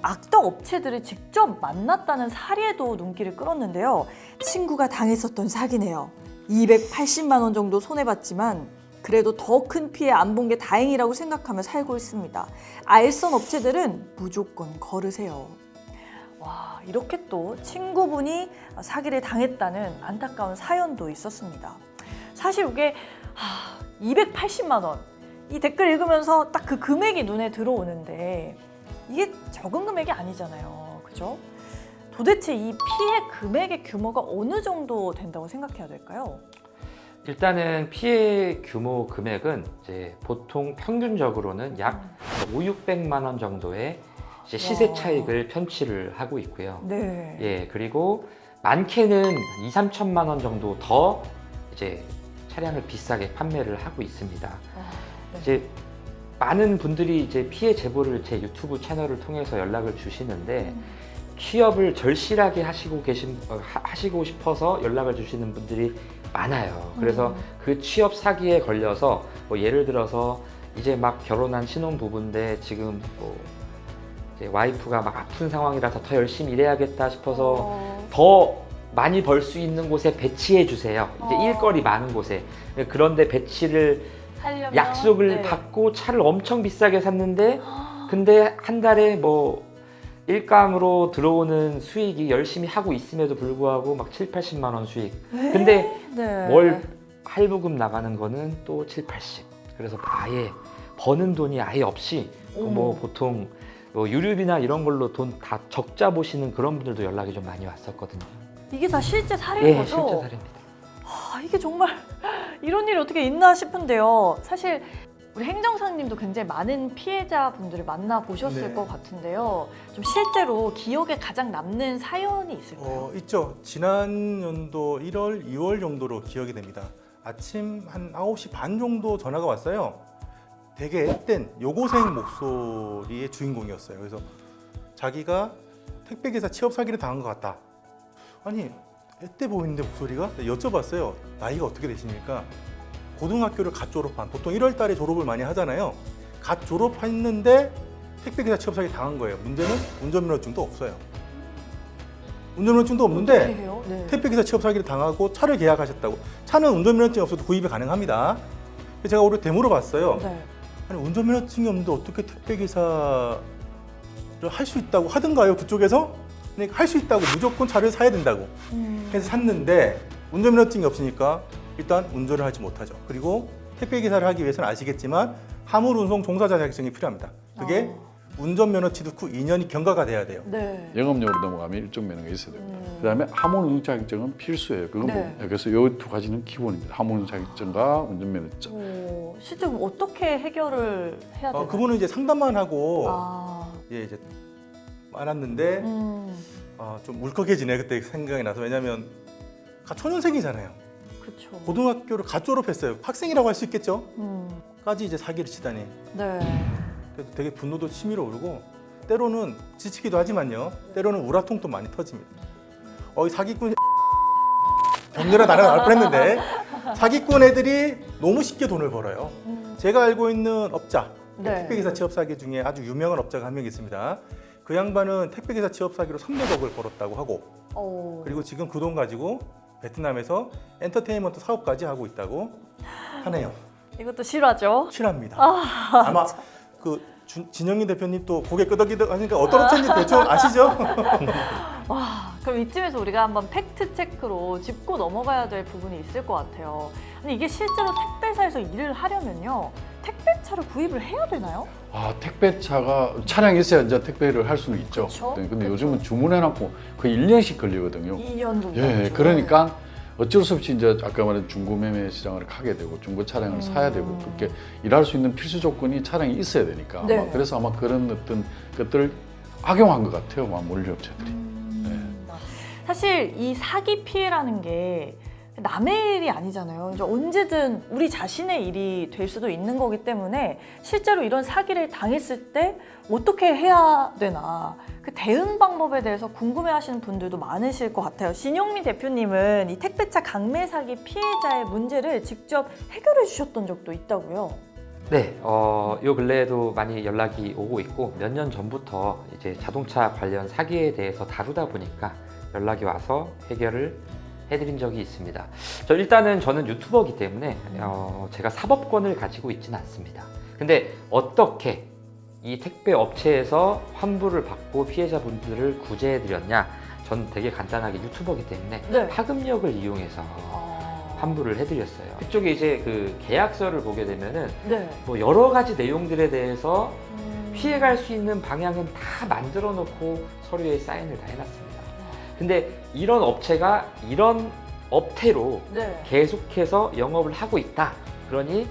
악덕 업체들을 직접 만났다는 사례도 눈길을 끌었는데요. 친구가 당했었던 사기네요. 280만 원 정도 손해봤지만 그래도 더 큰 피해 안 본 게 다행이라고 생각하며 살고 있습니다. 알선 업체들은 무조건 걸으세요. 와, 이렇게 또 친구분이 사기를 당했다는 안타까운 사연도 있었습니다. 사실 이게 280만 원. 이 댓글 읽으면서 딱 그 금액이 눈에 들어오는데 이게 적은 금액이 아니잖아요. 그죠? 도대체 이 피해 금액의 규모가 어느 정도 된다고 생각해야 될까요? 일단은 피해 규모 금액은 이제 보통 평균적으로는 약 500~600만 원 정도의 이제 시세 차익을 편취를 하고 있고요. 네. 예, 그리고 많게는 2~3천만 원 정도 더 이제 차량을 비싸게 판매를 하고 있습니다. 네. 이제 많은 분들이 이제 피해 제보를 제 유튜브 채널을 통해서 연락을 주시는데 취업을 절실하게 하시고 싶어서 연락을 주시는 분들이 많아요. 그래서 그 취업 사기에 걸려서 뭐 예를 들어서 이제 막 결혼한 신혼부부인데 지금 뭐 이제 와이프가 막 아픈 상황이라서 더 열심히 일해야겠다 싶어서 더 많이 벌 수 있는 곳에 배치해 주세요. 이제 일거리 많은 곳에. 그런데 배치를 하려면, 약속을 네. 받고 차를 엄청 비싸게 샀는데 근데 한 달에 뭐 일감으로 들어오는 수익이 열심히 하고 있음에도 불구하고 막 7~80만 원 수익. 근데 네. 월 할부금 나가는 거는 또 7~80. 그래서 아예 버는 돈이 아예 없이 뭐 보통 뭐 유류비나 이런 걸로 돈 다 적자 보시는 그런 분들도 연락이 좀 많이 왔었거든요. 이게 다 실제 사례인 예, 거죠? 실제 사례입니다. 이게 정말 이런 일이 어떻게 있나 싶은데요. 사실 우리 행정사님도 굉장히 많은 피해자분들을 만나보셨을 네. 것 같은데요. 좀 실제로 기억에 가장 남는 사연이 있을까요? 있죠. 지난 연도 1월, 2월 정도로 기억이 됩니다. 아침 한 9시 반 정도 전화가 왔어요. 되게 앳된 여고생 목소리의 주인공이었어요. 그래서 자기가 택배기사 취업 사기를 당한 것 같다. 아니, 앳돼 보이는데 목소리가? 여쭤봤어요. 나이가 어떻게 되십니까? 고등학교를 갓 졸업한, 보통 1월 달에 졸업을 많이 하잖아요. 갓 졸업했는데 택배기사 취업 사기 당한 거예요. 문제는 운전면허증도 없어요. 운전면허증도 어떻게 없는데 해요? 네. 택배기사 취업 사기를 당하고 차를 계약하셨다고. 차는 운전면허증이 없어도 구입이 가능합니다. 그래서 제가 오히려 되물어봤어요. 네. 아니, 운전면허증이 없는데 어떻게 택배기사를 할 수 있다고 하던가요, 그쪽에서? 그러니까 할 수 있다고, 무조건 차를 사야 된다고. 그래서 샀는데 운전면허증이 없으니까 일단 운전을 하지 못하죠. 그리고 택배기사를 하기 위해서는 아시겠지만 화물운송 종사자 자격증이 필요합니다. 그게 운전면허 취득 후 2년이 경과가 돼야 돼요. 네. 영업용으로 넘어가면 일종 면허가 있어야 됩니다. 그다음에 하물운송 자격증은 필수예요. 그건 네. 그래서 이 두 가지는 기본입니다. 하물운송 자격증과 운전면허증. 실제 그럼 어떻게 해결을 해야 되나요? 그분은 이제 상담만 하고 아, 이제 많았는데 좀 울컥해지네 그때 생각이 나서. 왜냐하면 초년생이잖아요. 그렇죠. 고등학교를 갓 졸업했어요. 학생이라고 할 수 있겠죠? 까지 이제 사기를 치다니. 네. 그래서 되게 분노도 치밀어 오르고 때로는 지치기도 하지만요. 때로는 우라통도 많이 터집니다. 이 사기꾼 격렬한 단어가 나올 뻔했는데 사기꾼 애들이 너무 쉽게 돈을 벌어요. 제가 알고 있는 업자, 네. 택배기사 취업 사기 중에 아주 유명한 업자가 한 명 있습니다. 그 양반은 택배기사 취업 사기로 300억을 벌었다고 하고, 그리고 지금 그 돈 가지고 베트남에서 엔터테인먼트 사업까지 하고 있다고 하네요. 이것도 실화죠. 실합니다. 아마 그 진영민 대표님 또 고개 끄덕이덕 하니까 어떤 업체인지 대충 아시죠? 와, 그럼 이쯤에서 우리가 한번 팩트 체크로 짚고 넘어가야 될 부분이 있을 것 같아요. 근데 이게 실제로 택배사에서 일을 하려면요, 택배차를 구입을 해야 되나요? 택배차가 차량이 있어야 이제 택배를 할 수는 있죠. 그쵸? 네, 근데 그쵸. 요즘은 주문해놓고 거의 1년씩 걸리거든요. 2년도. 예, 그러니까 어쩔 수 없이 이제 아까 말한 중고매매 시장을 가게 되고 중고 차량을 사야 되고 그렇게 일할 수 있는 필수 조건이 차량이 있어야 되니까 네. 아마 그래서 아마 그런 어떤 것들을 악용한 것 같아요, 아마 물류업체들이. 네. 사실 이 사기 피해라는 게 남의 일이 아니잖아요. 이제 언제든 우리 자신의 일이 될 수도 있는 거기 때문에 실제로 이런 사기를 당했을 때 어떻게 해야 되나, 그 대응 방법에 대해서 궁금해하시는 분들도 많으실 것 같아요. 신용민 대표님은 이 택배차 강매 사기 피해자의 문제를 직접 해결해 주셨던 적도 있다고요. 네, 요 근래에도 많이 연락이 오고 있고 몇 년 전부터 이제 자동차 관련 사기에 대해서 다루다 보니까 연락이 와서 해결을 해드린 적이 있습니다. 일단은 저는 유튜버이기 때문에 제가 사법권을 가지고 있지는 않습니다. 근데 어떻게 이 택배 업체에서 환불을 받고 피해자분들을 구제해드렸냐? 전 되게 간단하게 유튜버이기 때문에 네. 파급력을 이용해서 환불을 해드렸어요. 그쪽에 이제 그 계약서를 보게 되면은 네. 뭐 여러 가지 내용들에 대해서 피해갈 수 있는 방향은 다 만들어 놓고 서류에 사인을 다 해놨습니다. 근데 이런 업체가 이런 업태로 네. 계속해서 영업을 하고 있다. 그러니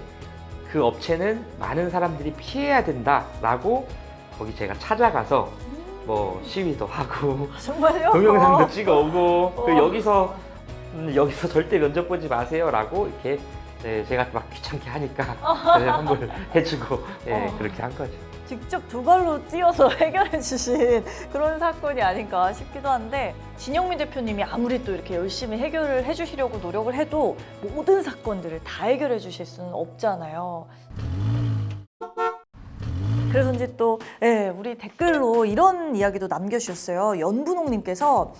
그 업체는 많은 사람들이 피해야 된다라고 거기 제가 찾아가서 뭐 시위도 하고 정말요? 동영상도 찍어오고 그 여기서 절대 면접 보지 마세요라고 이렇게 제가 막 귀찮게 하니까 환불 해주고 그렇게 한 거죠. 직접 두 발로 뛰어서 해결해 주신 그런 사건이 아닌가 싶기도 한데, 진영민 대표님이 아무리 또 이렇게 열심히 해결을 해주시려고 노력을 해도 모든 사건들을 다 해결해 주실 수는 없잖아요. 그래서인지 또 우리 댓글로 이런 이야기도 남겨주셨어요. 연분홍님께서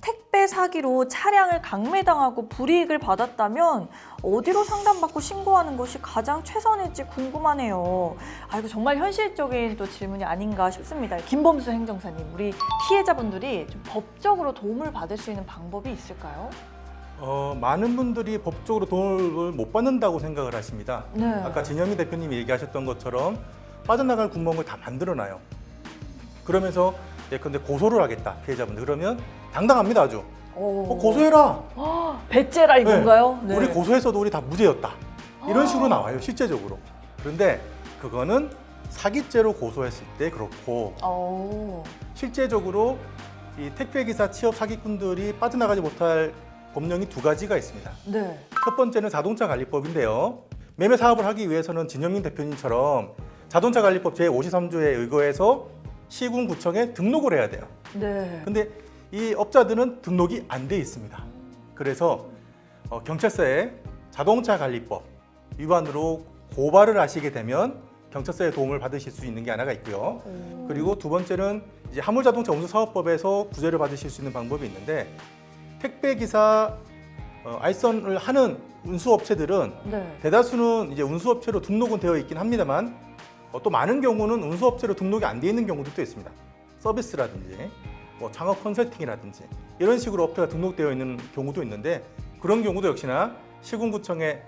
택배 사기로 차량을 강매당하고 불이익을 받았다면 어디로 상담받고 신고하는 것이 가장 최선일지 궁금하네요. 이거 정말 현실적인 또 질문이 아닌가 싶습니다. 김범수 행정사님, 우리 피해자분들이 좀 법적으로 도움을 받을 수 있는 방법이 있을까요? 많은 분들이 법적으로 도움을 못 받는다고 생각을 하십니다. 네. 아까 진영민 대표님이 얘기하셨던 것처럼 빠져나갈 구멍을 다 만들어놔요. 그러면서 예컨대 고소를 하겠다, 피해자분들. 그러면 당당합니다, 아주. 고소해라. 배째라 이건가요? 네. 우리 고소했어도 우리 다 무죄였다. 이런 식으로 나와요, 실제적으로. 그런데 그거는 사기죄로 고소했을 때 그렇고 오. 실제적으로 이 택배기사 취업 사기꾼들이 빠져나가지 못할 법령이 두 가지가 있습니다. 네. 첫 번째는 자동차 관리법인데요. 매매 사업을 하기 위해서는 진영민 대표님처럼 자동차 관리법 제53조에 의거해서 시군구청에 등록을 해야 돼요. 네. 근데 이 업자들은 등록이 안 돼 있습니다. 그래서 경찰서에 자동차 관리법 위반으로 고발을 하시게 되면 경찰서의 도움을 받으실 수 있는 게 하나가 있고요. 그리고 두 번째는 이제 화물자동차 운수사업법에서 구제를 받으실 수 있는 방법이 있는데 택배기사 알선을 하는 운수업체들은 네. 대다수는 이제 운수업체로 등록은 되어 있긴 합니다만 또 많은 경우는 운수업체로 등록이 안 돼 있는 경우도 있습니다. 서비스라든지 뭐 창업 컨설팅이라든지 이런 식으로 업체가 등록되어 있는 경우도 있는데 그런 경우도 역시나 시군구청에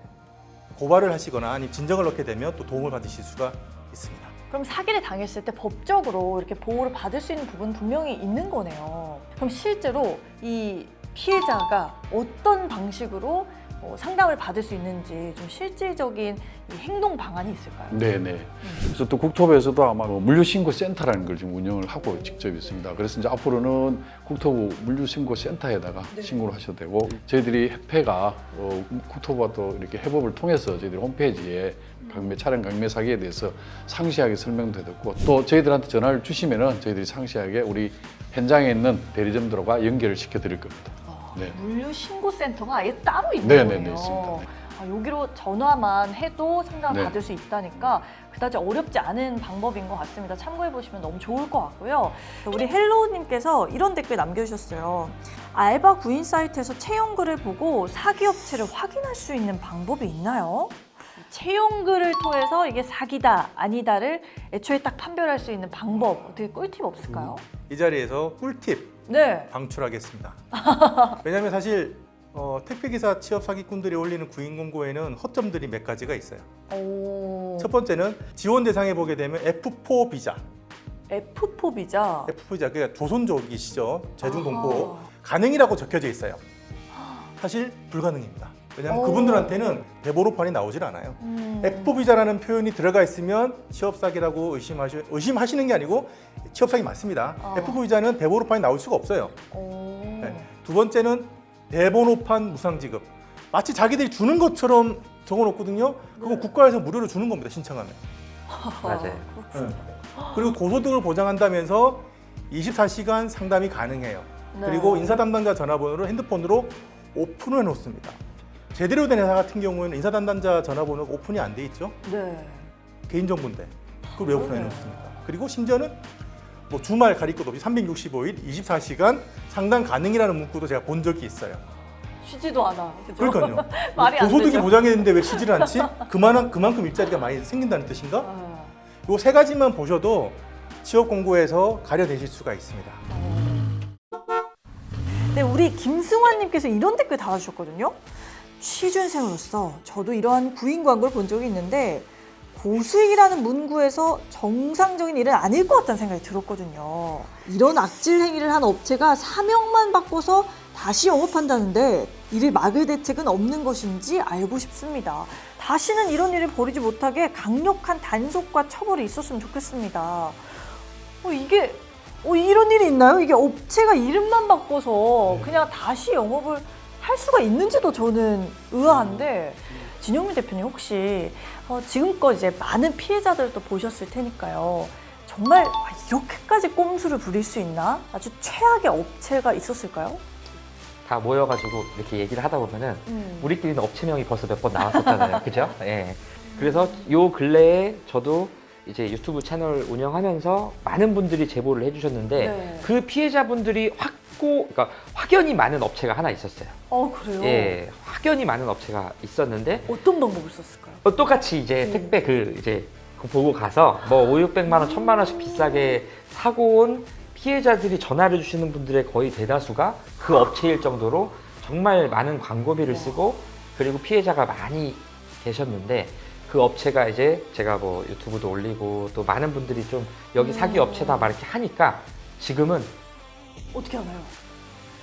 고발을 하시거나 아니면 진정을 넣게 되면 또 도움을 받으실 수가 있습니다. 그럼 사기를 당했을 때 법적으로 이렇게 보호를 받을 수 있는 부분 분명히 있는 거네요. 그럼 실제로 이 피해자가 어떤 방식으로 상담을 받을 수 있는지 좀 실질적인 이 행동 방안이 있을까요? 네네. 그래서 또 국토부에서도 아마 물류신고센터라는 걸 지금 운영을 하고 직접 있습니다. 그래서 이제 앞으로는 국토부 물류신고센터에다가 신고를 하셔도 되고 저희들이 협회가 국토부와 또 이렇게 협업을 통해서 저희들이 홈페이지에 차량 강매 사기에 대해서 상세하게 설명도 해드렸고 또 저희들한테 전화를 주시면은 저희들이 상세하게 우리 현장에 있는 대리점들과 연결을 시켜드릴 겁니다. 네. 물류신고센터가 아예 따로 있는 네네네, 거예요. 있습니다. 네. 여기로 전화만 해도 상담을 네. 받을 수 있다니까 그다지 어렵지 않은 방법인 것 같습니다. 참고해 보시면 너무 좋을 것 같고요. 우리 헬로우님께서 이런 댓글 남겨주셨어요. 알바 구인 사이트에서 채용글을 보고 사기업체를 확인할 수 있는 방법이 있나요? 채용글을 통해서 이게 사기다 아니다를 애초에 딱 판별할 수 있는 방법 어떻게 꿀팁 없을까요? 이 자리에서 꿀팁 네. 방출하겠습니다. 왜냐하면 사실 택배기사 취업 사기꾼들이 올리는 구인 공고에는 허점들이 몇 가지가 있어요. 오. 첫 번째는 지원 대상에 보게 되면 F4 비자, F4 비자. F4 비자 그러니까 조선족이시죠. 제중동포 아하. 가능이라고 적혀져 있어요. 사실 불가능입니다. 왜냐하면 오. 그분들한테는 대보로판이 나오질 않아요. F4 비자라는 표현이 들어가 있으면 취업 사기라고 의심하시는 게 아니고 취업 사기 맞습니다. F4 비자는 대보로판이 나올 수가 없어요. 오. 네. 두 번째는 대번호판 무상 지급. 마치 자기들이 주는 것처럼 적어놓거든요. 그거 국가에서 무료로 주는 겁니다. 신청하면. 맞아요. 네. 그리고 고소득을 보장한다면서 24시간 상담이 가능해요. 네. 그리고 인사 담당자 전화번호를 핸드폰으로 오픈을 해놓습니다. 제대로 된 회사 같은 경우에는 인사 담당자 전화번호가 오픈이 안 돼 있죠. 네. 개인정보인데 그걸 왜 오픈해 놓습니까? 그리고 심지어는 뭐 주말 가릴 것 없이 365일 24시간 상담 가능이라는 문구도 제가 본 적이 있어요. 쉬지도 않아. 그죠? 그러니까요. 말이 안 고소득이 되죠. 보장했는데 왜 쉬지를 않지? 그만큼 일자리가 많이 생긴다는 뜻인가? 아. 요 세 가지만 보셔도 취업 공고에서 가려내실 수가 있습니다. 네, 우리 김승환님께서 이런 댓글 달아주셨거든요. 취준생으로서 저도 이러한 구인 광고를 본 적이 있는데 고수익이라는 문구에서 정상적인 일은 아닐 것 같다는 생각이 들었거든요. 이런 악질 행위를 한 업체가 사명만 바꿔서 다시 영업한다는데 이를 막을 대책은 없는 것인지 알고 싶습니다. 다시는 이런 일을 벌이지 못하게 강력한 단속과 처벌이 있었으면 좋겠습니다. 이런 일이 있나요? 이게 업체가 이름만 바꿔서 그냥 다시 영업을 할 수가 있는지도 저는 의아한데 진영민 대표님 혹시 지금껏 이제 많은 피해자들을 또 보셨을 테니까요. 정말 이렇게까지 꼼수를 부릴 수 있나? 아주 최악의 업체가 있었을까요? 다 모여가지고 이렇게 얘기를 하다 보면은 우리끼리는 업체명이 벌써 몇 번 나왔었잖아요. 그죠? 예. 그래서 요 근래에 저도 이제 유튜브 채널 운영하면서 많은 분들이 제보를 해주셨는데 네. 그 피해자분들이 그러니까 확연히 많은 업체가 하나 있었어요. 그래요? 예, 확연히 많은 업체가 있었는데 어떤 방법을 썼을까요? 똑같이 이제 택배 그거 보고 가서 뭐 500~600만 원, 1000만 원씩 비싸게 사고 온 피해자들이 전화를 주시는 분들의 거의 대다수가 그 업체일 정도로 정말 많은 광고비를 쓰고 그리고 피해자가 많이 계셨는데 그 업체가 이제 제가 뭐 유튜브도 올리고 또 많은 분들이 좀 여기 사기 업체다 막 이렇게 하니까 지금은 어떻게 하나요?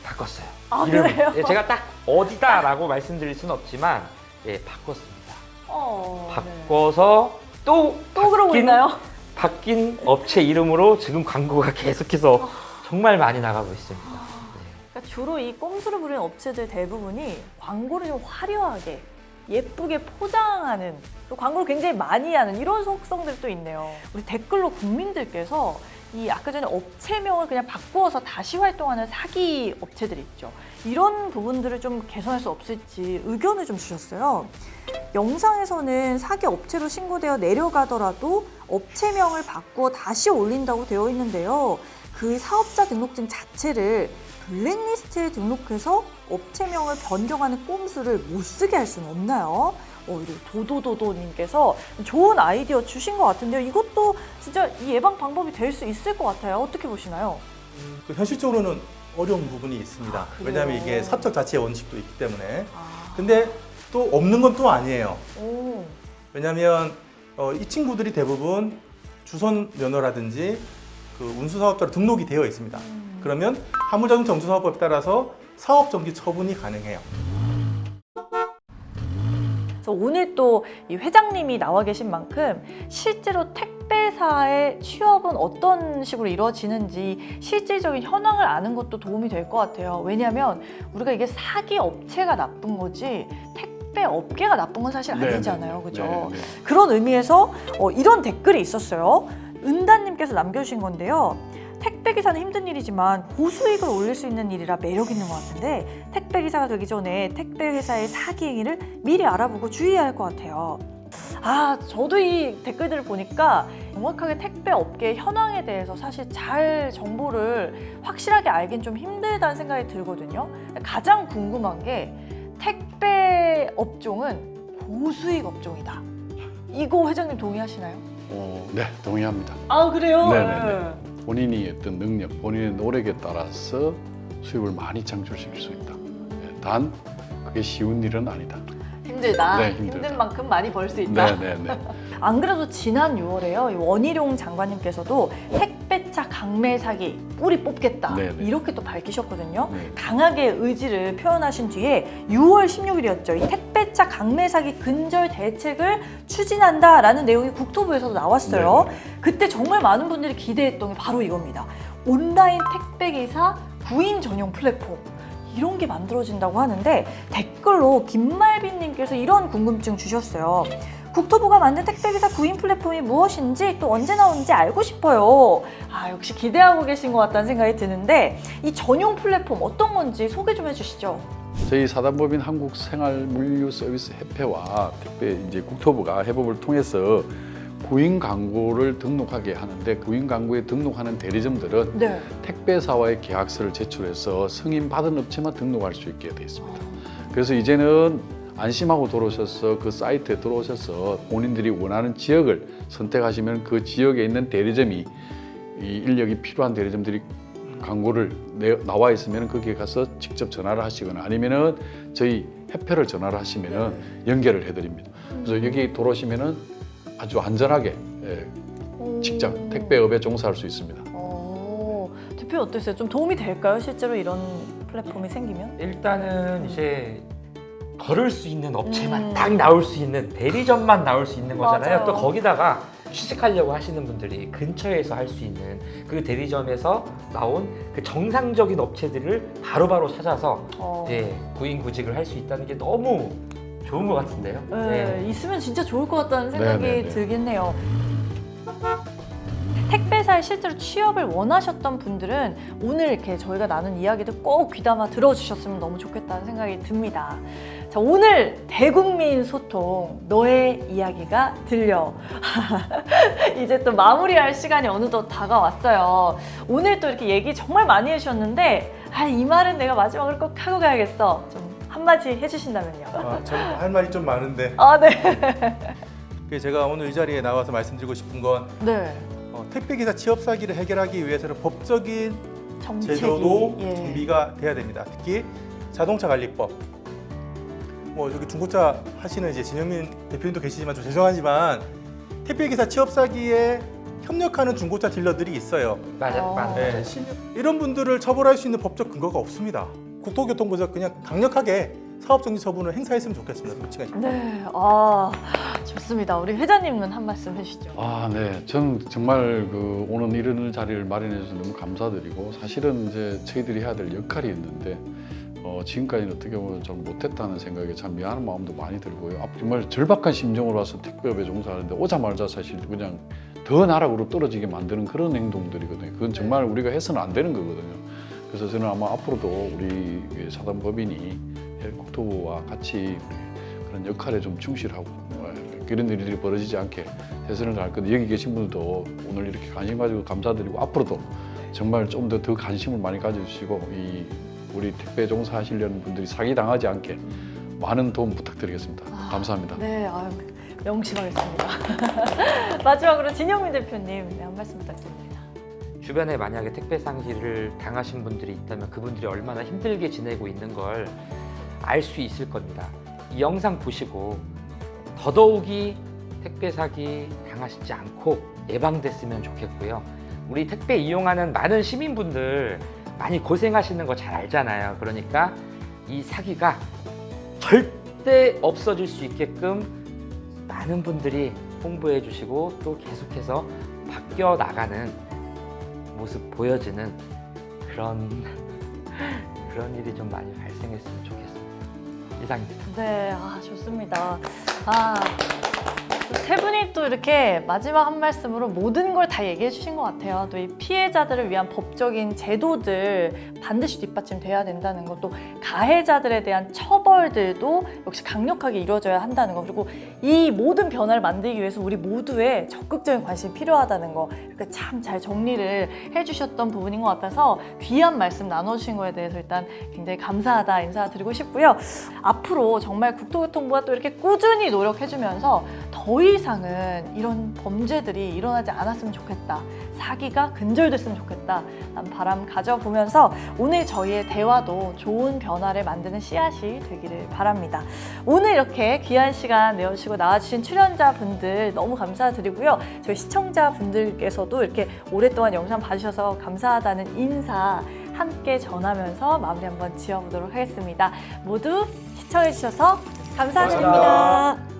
바꿨어요. 아, 이름을. 그래요? 예, 제가 딱 어디다라고 말씀드릴 수는 없지만 예, 바꿨습니다. 네. 바꿔서 또 그러고 있나요? 바뀐 업체 이름으로 지금 광고가 계속해서 정말 많이 나가고 있습니다. 그러니까 주로 이 꼼수를 부리는 업체들 대부분이 광고를 좀 화려하게 예쁘게 포장하는, 또 광고를 굉장히 많이 하는 이런 속성들도 있네요. 우리 댓글로 국민들께서 이 아까 전에 업체명을 그냥 바꾸어서 다시 활동하는 사기 업체들이 있죠. 이런 부분들을 좀 개선할 수 없을지 의견을 좀 주셨어요. 영상에서는 사기 업체로 신고되어 내려가더라도 업체명을 바꾸어 다시 올린다고 되어 있는데요. 그 사업자 등록증 자체를 블랙리스트에 등록해서 업체명을 변경하는 꼼수를 못 쓰게 할 수는 없나요? 이렇게 도도도도님께서 좋은 아이디어 주신 것 같은데요. 이것도 진짜 이 예방 방법이 될 수 있을 것 같아요. 어떻게 보시나요? 현실적으로는 어려운 부분이 있습니다. 그래요? 왜냐하면 이게 사적 자체의 원칙도 있기 때문에. 근데 또 없는 건 또 아니에요. 오. 왜냐하면 이 친구들이 대부분 주선 면허라든지 그 운수사업자로 등록이 되어 있습니다. 그러면 화물자동차 운수사업법에 따라서 사업정지 처분이 가능해요. 그래서 오늘 또 이 회장님이 나와 계신 만큼 실제로 택배사의 취업은 어떤 식으로 이루어지는지 실질적인 현황을 아는 것도 도움이 될 것 같아요. 왜냐하면 우리가 이게 사기 업체가 나쁜 거지 택배 업계가 나쁜 건 사실 아니잖아요. 그죠? 네. 그런 의미에서 이런 댓글이 있었어요. 은단님께서 남겨주신 건데요. 택배기사는 힘든 일이지만 고수익을 올릴 수 있는 일이라 매력 있는 것 같은데 택배기사가 되기 전에 택배회사의 사기 행위를 미리 알아보고 주의해야 할 것 같아요. 저도 이 댓글들을 보니까 정확하게 택배 업계의 현황에 대해서 사실 잘 정보를 확실하게 알긴 좀 힘들다는 생각이 들거든요. 가장 궁금한 게 택배 업종은 고수익 업종이다. 이거 회장님 동의하시나요? 네, 동의합니다. 그래요? 네네네. 본인이 어떤 능력, 본인의 노력에 따라서 수입을 많이 창출시킬 수 있다. 단 그게 쉬운 일은 아니다. 힘들다. 네, 힘들다. 힘든 만큼 많이 벌 수 있다. 네네네. 안 그래도 지난 6월에요. 원희룡 장관님께서도 택배차 강매 사기 뿌리 뽑겠다. 네네. 이렇게 또 밝히셨거든요. 네. 강하게 의지를 표현하신 뒤에 6월 16일이었죠. 이 택배차 강매 사기 근절 대책을 추진한다라는 내용이 국토부에서도 나왔어요. 네네. 그때 정말 많은 분들이 기대했던 게 바로 이겁니다. 온라인 택배기사 구인 전용 플랫폼. 이런 게 만들어진다고 하는데 댓글로 김말빈님께서 이런 궁금증 주셨어요. 국토부가 만든 택배기사 구인 플랫폼이 무엇인지 또 언제 나오는지 알고 싶어요. 역시 기대하고 계신 것 같다는 생각이 드는데 이 전용 플랫폼 어떤 건지 소개 좀 해주시죠. 저희 사단법인 한국생활물류서비스협회와 택배 이제 국토부가 해법을 통해서 구인 광고를 등록하게 하는데 구인 광고에 등록하는 대리점들은 네. 택배사와의 계약서를 제출해서 승인받은 업체만 등록할 수 있게 되어 있습니다. 그래서 이제는 안심하고 들어오셔서 그 사이트에 들어오셔서 본인들이 원하는 지역을 선택하시면 그 지역에 있는 대리점이 이 인력이 필요한 대리점들이 광고를 나와 있으면 거기에 가서 직접 전화를 하시거나 아니면은 저희 협회를 전화를 하시면은 연결을 해드립니다. 그래서 여기 들어오시면은 아주 안전하게 직장 택배업에 종사할 수 있습니다. 대표 어떠세요? 좀 도움이 될까요? 실제로 이런 플랫폼이 생기면? 일단은 이제 걸을 수 있는 업체만 딱 나올 수 있는 대리점만 나올 수 있는 거잖아요. 맞아요. 또 거기다가 취직하려고 하시는 분들이 근처에서 할 수 있는 그 대리점에서 나온 그 정상적인 업체들을 바로바로 찾아서 이제 구인구직을 할 수 있다는 게 너무 좋은 것 같은데요. 네, 있으면 진짜 좋을 것 같다는 생각이 네네네. 들긴 해요. 택배사에 실제로 취업을 원하셨던 분들은 오늘 이렇게 저희가 나눈 이야기도 꼭 귀담아 들어주셨으면 너무 좋겠다는 생각이 듭니다. 자, 오늘 대국민 소통 너의 이야기가 들려. 이제 또 마무리할 시간이 어느덧 다가왔어요. 오늘 또 이렇게 얘기 정말 많이 해주셨는데 이 말은 내가 마지막으로 꼭 하고 가야겠어. 좀 한마디 해주신다면요. 저는 할 말이 좀 많은데 네. 제가 오늘 이 자리에 나와서 말씀드리고 싶은 건 네. 택배기사 취업 사기를 해결하기 위해서는 법적인 정책이, 제도도 예. 준비가 돼야 됩니다. 특히 자동차 관리법. 여기 중고차 하시는 이제 진영민 대표님도 계시지만 좀 죄송하지만 택배기사 취업 사기에 협력하는 중고차 딜러들이 있어요. 맞아요. 네, 이런 분들을 처벌할 수 있는 법적 근거가 없습니다. 국토교통부에서 그냥 강력하게 사업정지 처분을 행사했으면 좋겠습니다. 솔직하게. 네, 좋습니다. 우리 회장님은 한 말씀 해주시죠. 아, 네. 저는 정말 오늘 이런 자리를 마련해 주셔서 너무 감사드리고 사실은 이제 저희들이 해야 될 역할이 있는데 지금까지는 어떻게 보면 좀 못했다는 생각에 참 미안한 마음도 많이 들고요. 정말 절박한 심정으로 와서 택배업에 종사하는데 오자마자 사실 그냥 더 나락으로 떨어지게 만드는 그런 행동들이거든요. 그건 정말 우리가 해서는 안 되는 거거든요. 그래서 저는 아마 앞으로도 우리 사단법인이 국토부와 같이 그런 역할에 좀 충실하고 이런 일들이 벌어지지 않게 최선을 다할 건데 여기 계신 분들도 오늘 이렇게 관심 가지고 감사드리고 앞으로도 정말 좀 더 관심을 많이 가져주시고 우리 택배 종사하시려는 분들이 사기당하지 않게 많은 도움 부탁드리겠습니다. 감사합니다. 네, 명심하겠습니다. 마지막으로 진영민 대표님 한 말씀 부탁드립니다. 주변에 만약에 택배 상실을 당하신 분들이 있다면 그분들이 얼마나 힘들게 지내고 있는 걸 알 수 있을 겁니다. 이 영상 보시고 더더욱이 택배 사기 당하시지 않고 예방됐으면 좋겠고요. 우리 택배 이용하는 많은 시민분들 많이 고생하시는 거 잘 알잖아요. 그러니까 이 사기가 절대 없어질 수 있게끔 많은 분들이 홍보해 주시고 또 계속해서 바뀌어 나가는 모습 보여지는 그런 일이 좀 많이 발생했으면 좋겠습니다. 이상입니다. 네, 좋습니다. 세 분이 또 이렇게 마지막 한 말씀으로 모든 걸 다 얘기해 주신 것 같아요. 또 이 피해자들을 위한 법적인 제도들 반드시 뒷받침돼야 된다는 것, 또 가해자들에 대한 처벌들도 역시 강력하게 이루어져야 한다는 것, 그리고 이 모든 변화를 만들기 위해서 우리 모두의 적극적인 관심이 필요하다는 거, 이렇게 참 잘 정리를 해주셨던 부분인 것 같아서 귀한 말씀 나눠주신 거에 대해서 일단 굉장히 감사하다 인사드리고 싶고요. 앞으로 정말 국토교통부가 또 이렇게 꾸준히 노력해주면서 더 이상은 이런 범죄들이 일어나지 않았으면 좋겠다. 사기가 근절됐으면 좋겠다. 라는 바람 가져보면서 오늘 저희의 대화도 좋은 변화를 만드는 씨앗이 되기를 바랍니다. 오늘 이렇게 귀한 시간 내어주시고 나와주신 출연자분들 너무 감사드리고요. 저희 시청자분들께서도 이렇게 오랫동안 영상 봐주셔서 감사하다는 인사 함께 전하면서 마무리 한번 지어보도록 하겠습니다. 모두 시청해주셔서 감사드립니다.